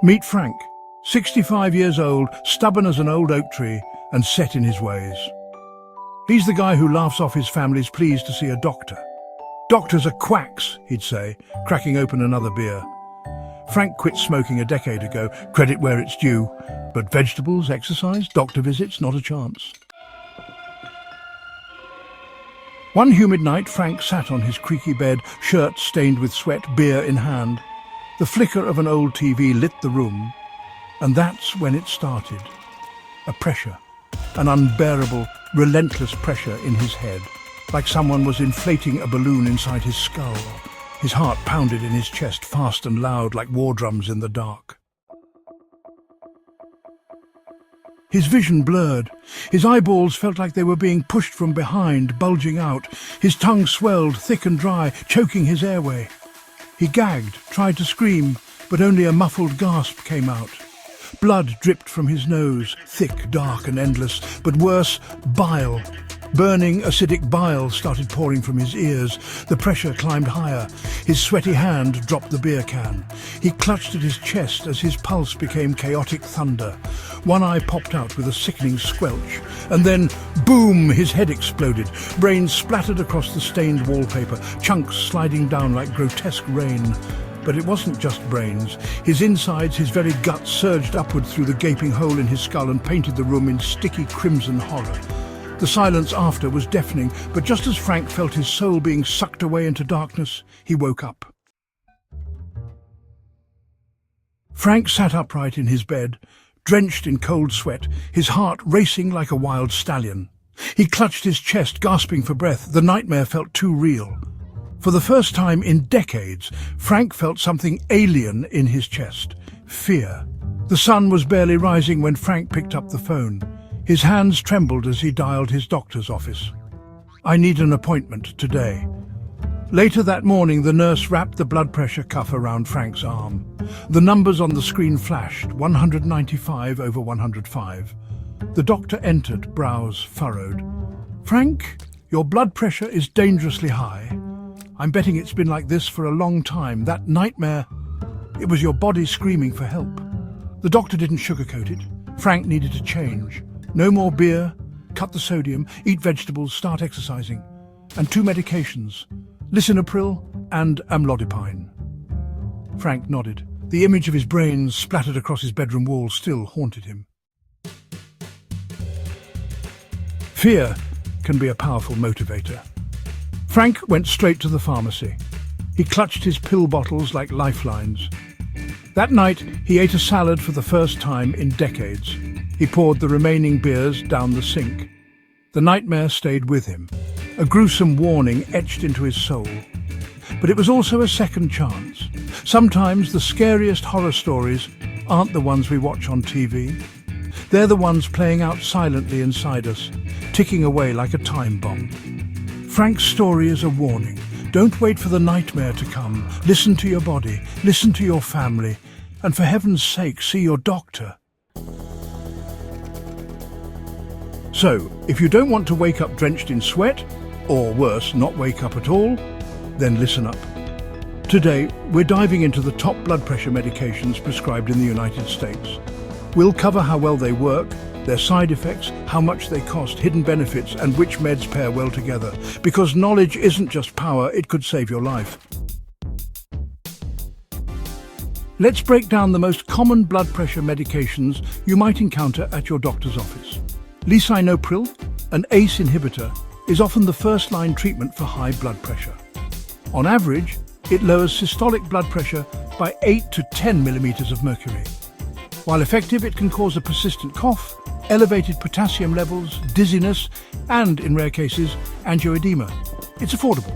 Meet Frank, 65 years old, stubborn as an old oak tree, and set in his ways. He's the guy who laughs off his family's pleas to see a doctor. "Doctors are quacks," he'd say, cracking open another beer. Frank quit smoking a decade ago, credit where it's due. But vegetables, exercise, doctor visits, not a chance. One humid night, Frank sat on his creaky bed, shirt stained with sweat, beer in hand. The flicker of an old TV lit the room, and that's when it started. A pressure, an unbearable, relentless pressure in his head, like someone was inflating a balloon inside his skull. His heart pounded in his chest, fast and loud, like war drums in the dark. His vision blurred. His eyeballs felt like they were being pushed from behind, bulging out. His tongue swelled, thick and dry, choking his airway. He gagged, tried to scream, but only a muffled gasp came out. Blood dripped from his nose, thick, dark and endless, but worse, bile. Burning, acidic bile started pouring from his ears. The pressure climbed higher. His sweaty hand dropped the beer can. He clutched at his chest as his pulse became chaotic thunder. One eye popped out with a sickening squelch. And then, boom, his head exploded. Brains splattered across the stained wallpaper, chunks sliding down like grotesque rain. But it wasn't just brains. His insides, his very guts surged upward through the gaping hole in his skull and painted the room in sticky crimson horror. The silence after was deafening, but just as Frank felt his soul being sucked away into darkness, he woke up. Frank sat upright in his bed, drenched in cold sweat, his heart racing like a wild stallion. He clutched his chest, gasping for breath. The nightmare felt too real. For the first time in decades, Frank felt something alien in his chest. Fear. The sun was barely rising when Frank picked up the phone. His hands trembled as he dialed his doctor's office. "I need an appointment today." Later that morning, the nurse wrapped the blood pressure cuff around Frank's arm. The numbers on the screen flashed, 195 over 105. The doctor entered, brows furrowed. "Frank, your blood pressure is dangerously high. I'm betting it's been like this for a long time. That nightmare, it was your body screaming for help." The doctor didn't sugarcoat it. Frank needed a change. No more beer, cut the sodium, eat vegetables, start exercising. And 2 medications, lisinopril and amlodipine. Frank nodded. The image of his brains splattered across his bedroom wall still haunted him. Fear can be a powerful motivator. Frank went straight to the pharmacy. He clutched his pill bottles like lifelines. That night, he ate a salad for the first time in decades. He poured the remaining beers down the sink. The nightmare stayed with him, a gruesome warning etched into his soul. But it was also a second chance. Sometimes the scariest horror stories aren't the ones we watch on TV. They're the ones playing out silently inside us, ticking away like a time bomb. Frank's story is a warning. Don't wait for the nightmare to come. Listen to your body, listen to your family, and for heaven's sake, see your doctor. So, if you don't want to wake up drenched in sweat, or worse, not wake up at all, then listen up. Today, we're diving into the top blood pressure medications prescribed in the United States. We'll cover how well they work, their side effects, how much they cost, hidden benefits, and which meds pair well together. Because knowledge isn't just power, it could save your life. Let's break down the most common blood pressure medications you might encounter at your doctor's office. Lisinopril, an ACE inhibitor, is often the first-line treatment for high blood pressure. On average, it lowers systolic blood pressure by 8 to 10 millimeters of mercury. While effective, it can cause a persistent cough, elevated potassium levels, dizziness, and, in rare cases, angioedema. It's affordable,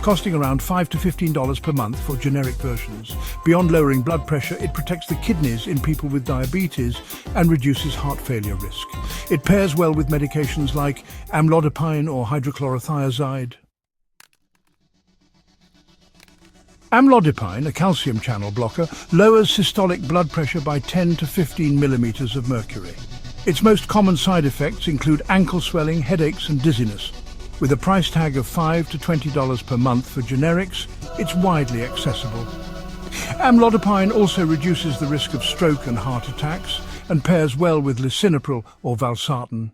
costing around $5 to $15 per month for generic versions. Beyond lowering blood pressure, it protects the kidneys in people with diabetes and reduces heart failure risk. It pairs well with medications like amlodipine or hydrochlorothiazide. Amlodipine, a calcium channel blocker, lowers systolic blood pressure by 10 to 15 millimeters of mercury. Its most common side effects include ankle swelling, headaches and dizziness. With a price tag of $5 to $20 per month for generics, it's widely accessible. Amlodipine also reduces the risk of stroke and heart attacks and pairs well with lisinopril or valsartan.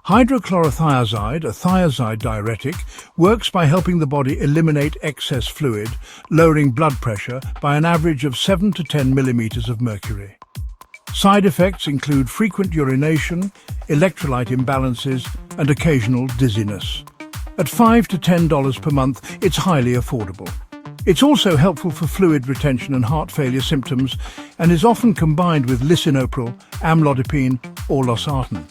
Hydrochlorothiazide, a thiazide diuretic, works by helping the body eliminate excess fluid, lowering blood pressure by an average of 7 to 10 millimeters of mercury. Side effects include frequent urination, electrolyte imbalances, and occasional dizziness. At $5 to $10 per month, it's highly affordable. It's also helpful for fluid retention and heart failure symptoms and is often combined with lisinopril, amlodipine, or losartan.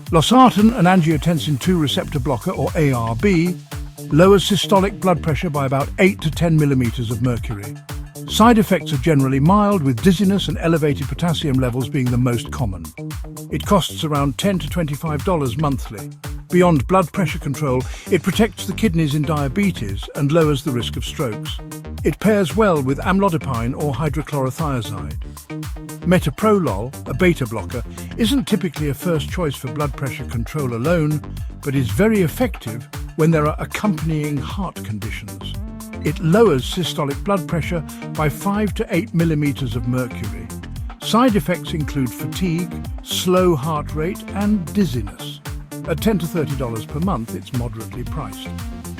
Losartan, an angiotensin II receptor blocker, or ARB, lowers systolic blood pressure by about 8 to 10 millimeters of mercury. Side effects are generally mild, with dizziness and elevated potassium levels being the most common. It costs around $10 to $25 monthly. Beyond blood pressure control, it protects the kidneys in diabetes and lowers the risk of strokes. It pairs well with amlodipine or hydrochlorothiazide. Metoprolol, a beta blocker, isn't typically a first choice for blood pressure control alone, but is very effective when there are accompanying heart conditions. It lowers systolic blood pressure by 5 to 8 millimeters of mercury. Side effects include fatigue, slow heart rate, and dizziness. At $10 to $30 per month, it's moderately priced.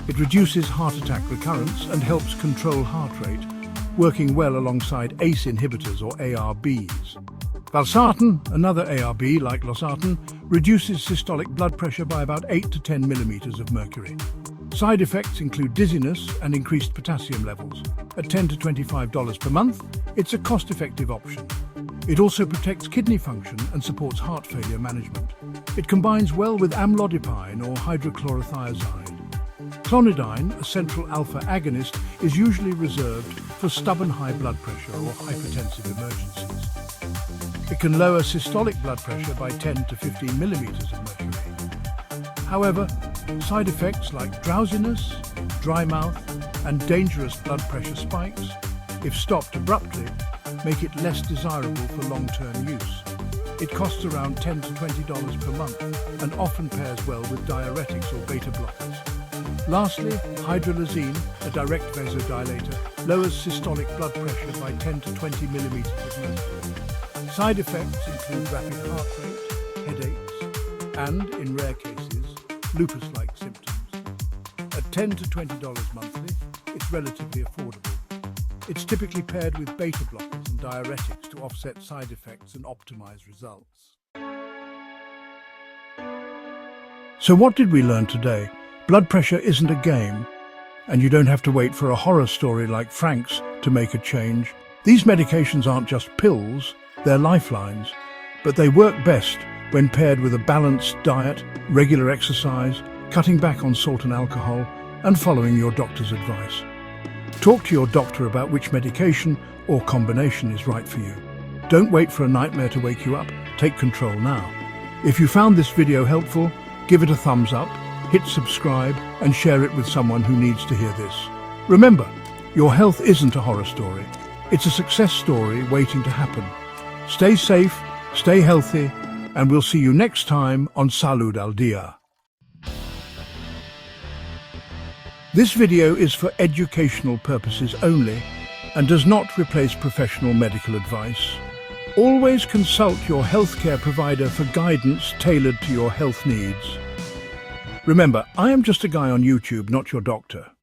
It reduces heart attack recurrence and helps control heart rate, working well alongside ACE inhibitors or ARBs. Valsartan, another ARB like losartan, reduces systolic blood pressure by about 8 to 10 millimeters of mercury. Side effects include dizziness and increased potassium levels. At $10 to $25 per month, it's a cost-effective option. It also protects kidney function and supports heart failure management. It combines well with amlodipine or hydrochlorothiazide. Clonidine, a central alpha agonist, is usually reserved for stubborn high blood pressure or hypertensive emergencies. It can lower systolic blood pressure by 10 to 15 millimeters of mercury. However, side effects like drowsiness, dry mouth, and dangerous blood pressure spikes, if stopped abruptly, make it less desirable for long-term use. It costs around $10 to $20 per month and often pairs well with diuretics or beta blockers. Lastly, hydralazine, a direct vasodilator, lowers systolic blood pressure by 10 to 20 millimeters of mercury. Side effects include rapid heart rate, headaches, and, in rare cases, lupus-like symptoms. At $10 to $20 monthly, it's relatively affordable. It's typically paired with beta blockers and diuretics to offset side effects and optimize results. So what did we learn today? Blood pressure isn't a game, and you don't have to wait for a horror story like Frank's to make a change. These medications aren't just pills, they're lifelines, but they work best when paired with a balanced diet, regular exercise, cutting back on salt and alcohol, and following your doctor's advice. Talk to your doctor about which medication or combination is right for you. Don't wait for a nightmare to wake you up. Take control now. If you found this video helpful, give it a thumbs up, hit subscribe, and share it with someone who needs to hear this. Remember, your health isn't a horror story. It's a success story waiting to happen. Stay safe, stay healthy, and we'll see you next time on Salud al Dia. This video is for educational purposes only and does not replace professional medical advice. Always consult your healthcare provider for guidance tailored to your health needs. Remember, I am just a guy on YouTube, not your doctor.